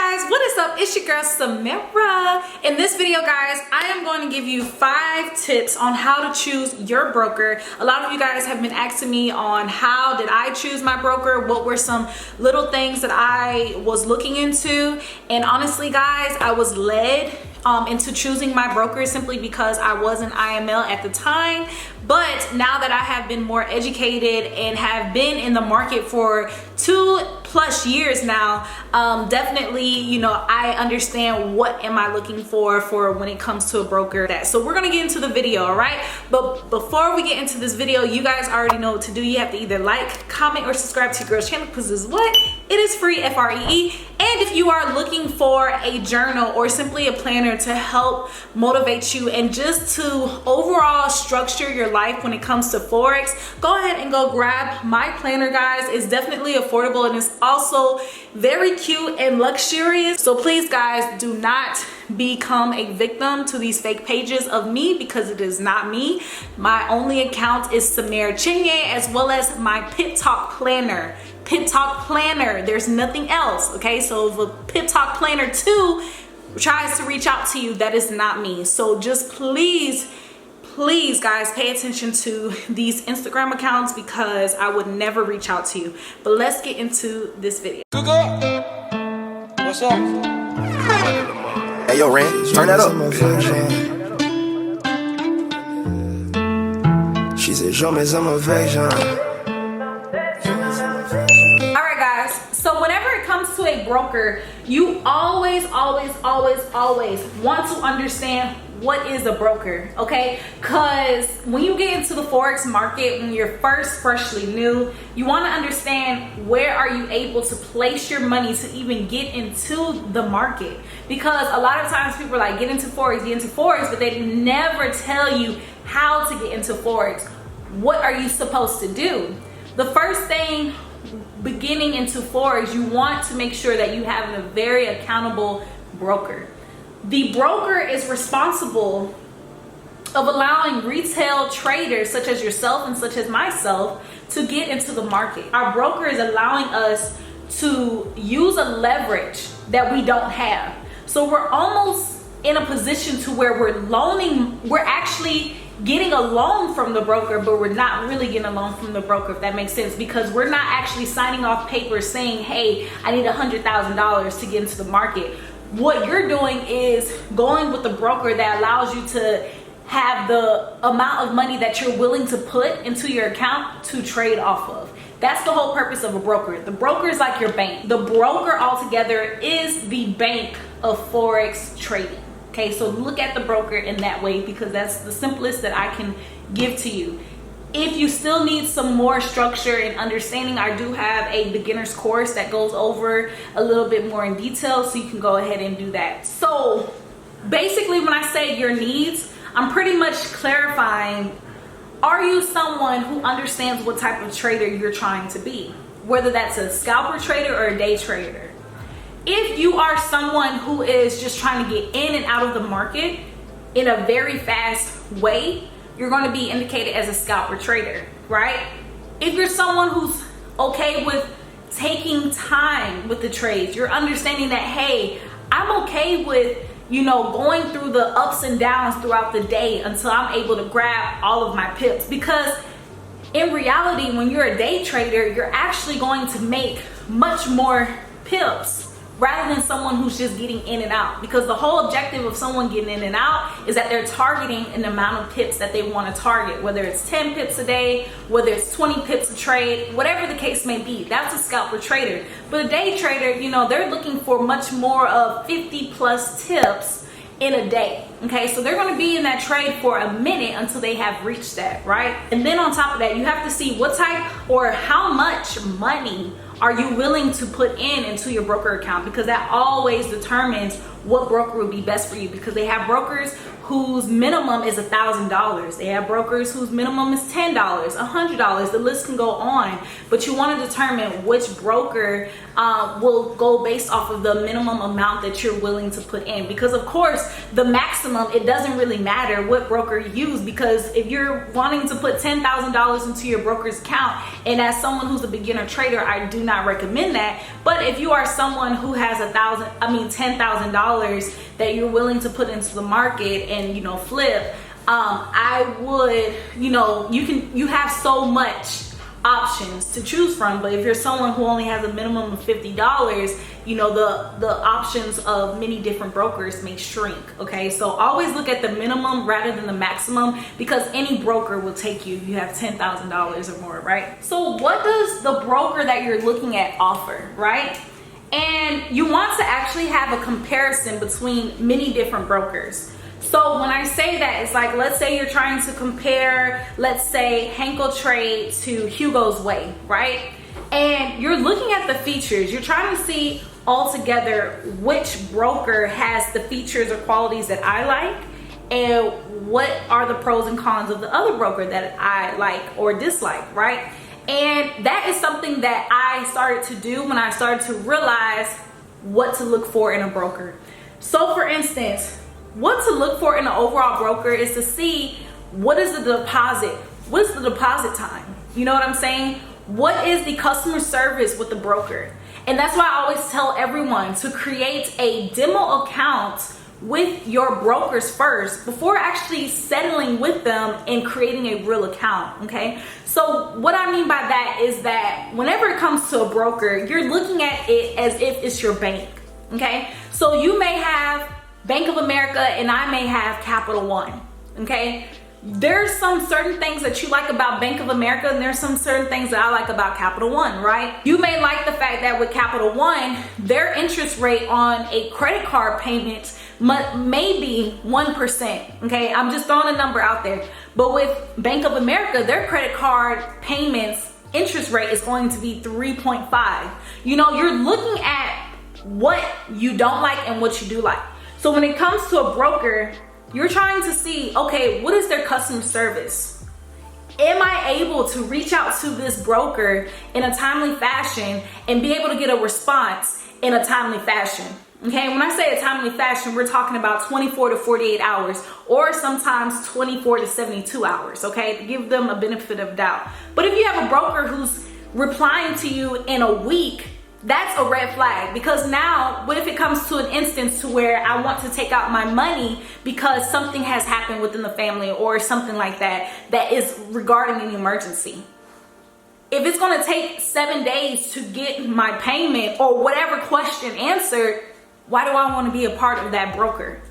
guys, what is up? It's your girl Samira. In this video, guys, I am going to give you 5 tips on how to choose your broker. A lot of you guys have been asking me on how did I choose my broker, what were some little things that I was looking into, and honestly guys, I was led into choosing my broker simply because I wasn't IML at the time. But now that I have been more educated and have been in the market for 2+ years now, definitely, you know, I understand what am I looking for when it comes to a broker. So we're gonna get into the video, all right? But before we get into this video, you guys already know what to do. You have to either like, comment, or subscribe to your girl's channel because this is what? It is free, FREE. And if you are looking for a journal or simply a planner to help motivate you and just to overall structure your life when it comes to Forex, go ahead and go grab my planner, guys. It's definitely affordable and it's also very cute and luxurious. So please guys, do not become a victim to these fake pages of me because it is not me. My only account is Samir Chinye, as well as my Pit Talk Planner. Pit Talk Planner, there's nothing else, okay? So if a Pit Talk Planner 2 tries to reach out to you, that is not me. So just please guys, pay attention to these Instagram accounts because I would never reach out to you. But let's get into this video. What's up? Hey yo, Ren, turn that up. She said, show me some affection. Alright guys, so whenever it comes to a broker, you always want to understand what is a broker, okay? Because when you get into the Forex market, when you're freshly new, you want to understand where are you able to place your money to even get into the market. Because a lot of times people are like, get into Forex, but they never tell you how to get into Forex. What are you supposed to do? The first thing beginning into Forex, you want to make sure that you have a very accountable broker. The broker is responsible of allowing retail traders such as yourself and such as myself to get into the market. Our broker is allowing us to use a leverage that we don't have. So we're almost in a position to where we're actually getting a loan from the broker, but we're not really getting a loan from the broker, if that makes sense, because we're not actually signing off papers saying, hey, I need $100,000 to get into the market. What you're doing is going with the broker that allows you to have the amount of money that you're willing to put into your account to trade off of. That's the whole purpose of a broker. The broker is like your bank. The broker altogether is the bank of Forex trading. Okay, so look at the broker in that way because that's the simplest that I can give to you. If you still need some more structure and understanding, I do have a beginner's course that goes over a little bit more in detail, so you can go ahead and do that. So basically when I say your needs, I'm pretty much clarifying, are you someone who understands what type of trader you're trying to be? Whether that's a scalper trader or a day trader. If you are someone who is just trying to get in and out of the market in a very fast way, you're going to be indicated as a scalper trader, right? If you're someone who's okay with taking time with the trades, you're understanding that, hey, I'm okay with, you know, going through the ups and downs throughout the day until I'm able to grab all of my pips. Because in reality, when you're a day trader, you're actually going to make much more pips rather than someone who's just getting in and out. Because the whole objective of someone getting in and out is that they're targeting an amount of pips that they want to target, whether it's 10 pips a day, whether it's 20 pips a trade, whatever the case may be. That's a scalper trader. But a day trader, you know, they're looking for much more of 50+ tips in a day. Okay, so they're going to be in that trade for a minute until they have reached that, right? And then on top of that, you have to see what type or how much money are you willing to put into your broker account, because that always determines what broker would be best for you, because they have brokers whose minimum is $1,000. They have brokers whose minimum is $10, $100. The list can go on, but you want to determine which broker will go based off of the minimum amount that you're willing to put in. Because of course, the maximum, it doesn't really matter what broker you use, because if you're wanting to put $10,000 into your broker's account, and as someone who's a beginner trader, I do not recommend that. But if you are someone who has $10,000 that you're willing to put into the market and flip, I would, you have so much options to choose from. But if you're someone who only has a minimum of $50, the options of many different brokers may shrink. Okay, so always look at the minimum rather than the maximum, because any broker will take you if you have $10,000 or more, right? So what does the broker that you're looking at offer, right? And you want to actually have a comparison between many different brokers. So when I say that, it's like, let's say you're trying to compare, let's say Henkel Trade to Hugo's Way, right? And you're looking at the features. You're trying to see altogether which broker has the features or qualities that I like, and what are the pros and cons of the other broker that I like or dislike, right? And that is something that I started to do when I started to realize what to look for in a broker. So for instance, what to look for in an overall broker is to see what is the deposit, what is the deposit time? You know what I'm saying? What is the customer service with the broker? And that's why I always tell everyone to create a demo account with your brokers first before actually settling with them and creating a real account, okay? So what I mean by that is that whenever it comes to a broker, you're looking at it as if it's your bank, okay? So you may have Bank of America and I may have Capital One, okay? There's some certain things that you like about Bank of America, and there's some certain things that I like about Capital One, right? You may like the fact that with Capital One, their interest rate on a credit card payment may be 1%, okay? I'm just throwing a number out there. But with Bank of America, their credit card payments interest rate is going to be 3.5. You're looking at what you don't like and what you do like. So when it comes to a broker, you're trying to see, okay, what is their customer service? Am I able to reach out to this broker in a timely fashion and be able to get a response in a timely fashion? Okay, when I say a timely fashion, we're talking about 24 to 48 hours, or sometimes 24 to 72 hours, okay, to give them a benefit of doubt. But if you have a broker who's replying to you in a week, that's a red flag. Because now, what if it comes to an instance to where I want to take out my money because something has happened within the family or something like that is regarding an emergency? If it's going to take 7 days to get my payment or whatever question answered, why do I want to be a part of that broker?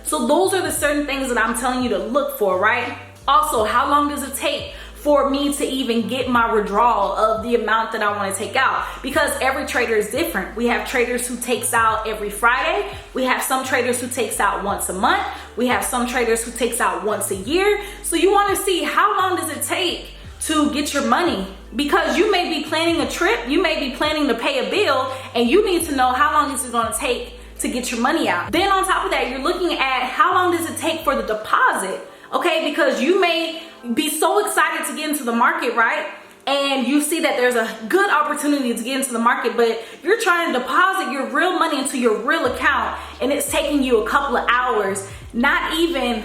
So those are the certain things that I'm telling you to look for, right? Also, how long does it take for me to even get my withdrawal of the amount that I want to take out? Because every trader is different. We have traders who takes out every Friday. We have some traders who takes out once a month. We have some traders who takes out once a year. So you want to see how long does it take to get your money, because you may be planning a trip, you may be planning to pay a bill, and you need to know how long is it going to take to get your money out. Then on top of that, you're looking at how long does it take for the deposit, okay? Because you may be so excited to get into the market, right? And you see that there's a good opportunity to get into the market, but you're trying to deposit your real money into your real account, and it's taking you a couple of hours, not even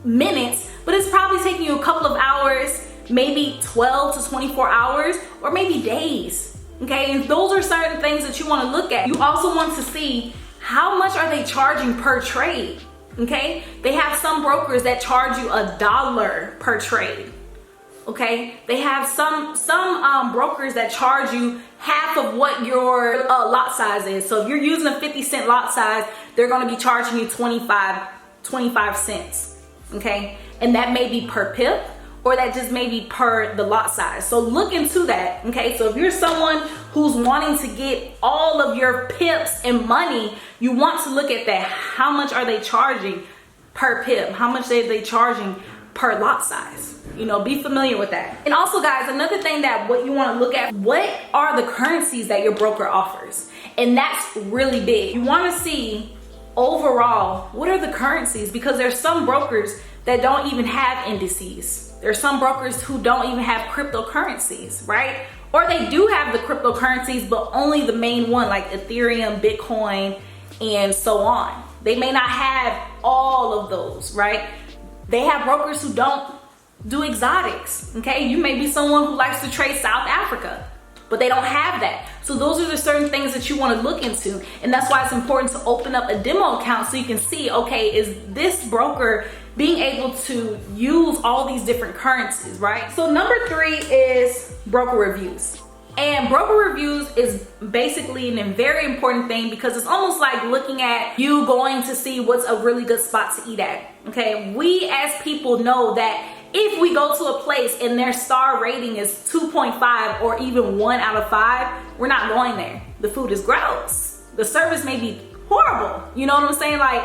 minutes, but it's probably taking you a couple of hours, maybe 12 to 24 hours, or maybe days, okay? And those are certain things that you want to look at. You also want to see how much are they charging per trade, okay? They have some brokers that charge you $1 per trade, okay? They have some brokers that charge you half of what your lot size is. So if you're using a 50-cent lot size, they're going to be charging you 25 cents, okay? And that may be per pip, or that just may be per the lot size. So look into that, okay? So if you're someone who's wanting to get all of your pips and money, you want to look at that. How much are they charging per pip? How much are they charging per lot size? Be familiar with that. And also, guys, another thing that what you want to look at, what are the currencies that your broker offers? And that's really big. You want to see overall, what are the currencies? Because there's some brokers that don't even have indices. There's some brokers who don't even have cryptocurrencies, right? Or they do have the cryptocurrencies, but only the main one, like Ethereum, Bitcoin, and so on. They may not have all of those, right? They have brokers who don't do exotics, okay? You may be someone who likes to trade South Africa, but they don't have that. So those are the certain things that you want to look into. And that's why it's important to open up a demo account so you can see, okay, is this broker being able to use all these different currencies, right? So number 3 is broker reviews. And broker reviews is basically a very important thing because it's almost like looking at you going to see what's a really good spot to eat at, okay? We as people know that if we go to a place and their star rating is 2.5 or even 1 out of 5, we're not going there. The food is gross. The service may be horrible. You know what I'm saying? Like,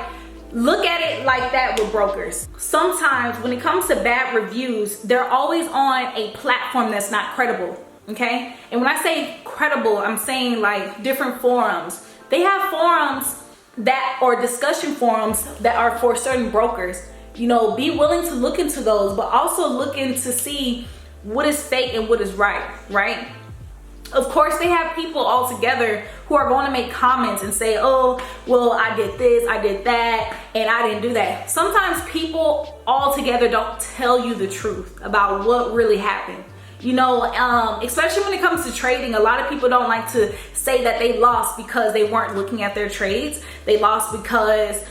look at it like that with brokers. Sometimes when it comes to bad reviews, they're always on a platform that's not credible, okay? And when I say credible, I'm saying like different forums. They have forums that, or discussion forums that are for certain brokers. You know, be willing to look into those, but also look into see what is fake and what is right? Of course, they have people all together who are going to make comments and say, oh, well, I did this, I did that, and I didn't do that. Sometimes people all together don't tell you the truth about what really happened. You know, especially when it comes to trading, a lot of people don't like to say that they lost because they weren't looking at their trades. They lost because,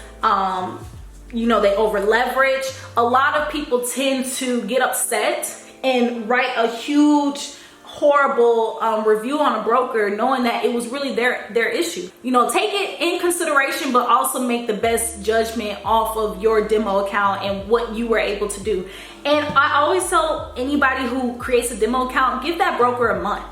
you know, they over leverage. A lot of people tend to get upset and write a huge, horrible review on a broker knowing that it was really their issue. You know, take it in consideration, but also make the best judgment off of your demo account and what you were able to do. And I always tell anybody who creates a demo account, give that broker a month.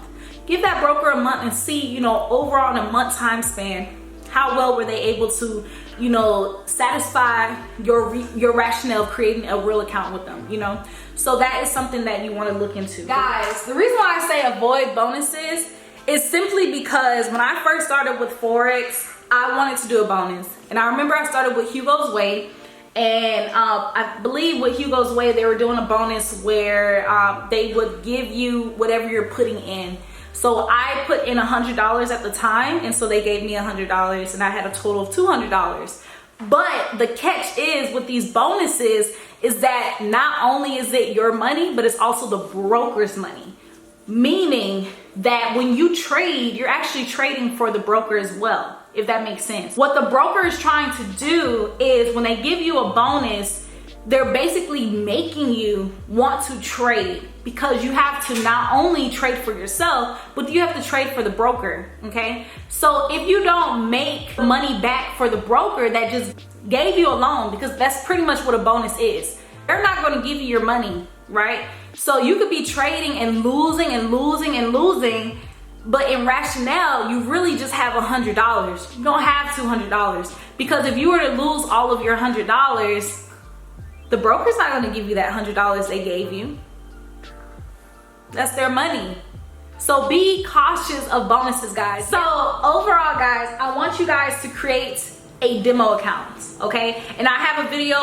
Give that broker a month and see, you know, overall in a month time span, how well were they able to, you know, satisfy your rationale of creating a real account with them, you know? So that is something that you want to look into. Guys, the reason why I say avoid bonuses is simply because when I first started with Forex, I wanted to do a bonus. And I remember I started with Hugo's Way. And I believe with Hugo's Way, they were doing a bonus where they would give you whatever you're putting in. So I put in $100 at the time, and so they gave me $100, and I had a total of $200. But the catch is with these bonuses is that not only is it your money, but it's also the broker's money. Meaning that when you trade, you're actually trading for the broker as well, if that makes sense. What the broker is trying to do is when they give you a bonus, they're basically making you want to trade because you have to not only trade for yourself, but you have to trade for the broker, okay? So if you don't make money back for the broker that just gave you a loan, because that's pretty much what a bonus is, they're not gonna give you your money, right? So you could be trading and losing and losing and losing, but in rationale, you really just have $100. You don't have $200 because if you were to lose all of your $100, the broker's not gonna give you that $100 they gave you. That's their money. So be cautious of bonuses, guys. So overall, guys, I want you guys to create a demo account, okay? And I have a video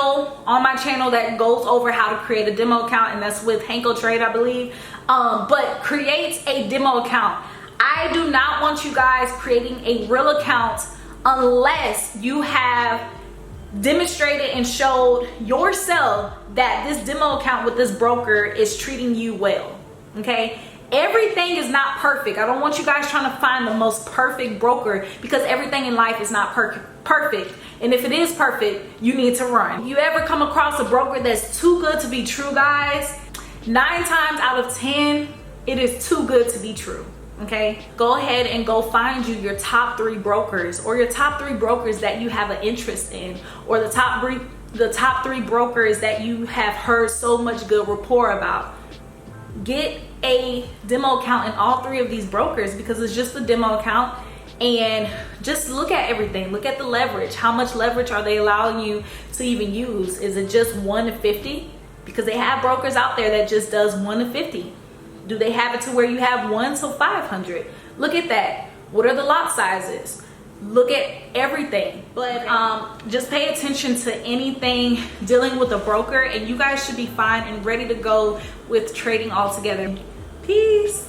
on my channel that goes over how to create a demo account, and that's with Hanko Trade, I believe. But create a demo account. I do not want you guys creating a real account unless you have demonstrated and showed yourself that this demo account with this broker is treating you well, okay? Everything is not perfect. I don't want you guys trying to find the most perfect broker because everything in life is not perfect. And if it is perfect, you need to run. If you ever come across a broker that's too good to be true, guys, 9 times out of 10, it is too good to be true. Okay, go ahead and go find you your top 3 brokers or your top 3 brokers that you have an interest in, or the top 3 brokers that you have heard so much good rapport about. Get a demo account in all 3 of these brokers because it's just a demo account, and just look at everything. Look at the leverage. How much leverage are they allowing you to even use? Is it just 1 to 50? Because they have brokers out there that just does 1 to 50. Do they have it to where you have 1 to 500? Look at that. What are the lot sizes? look at everything, but just pay attention to anything dealing with a broker, and you guys should be fine and ready to go with trading altogether. Peace.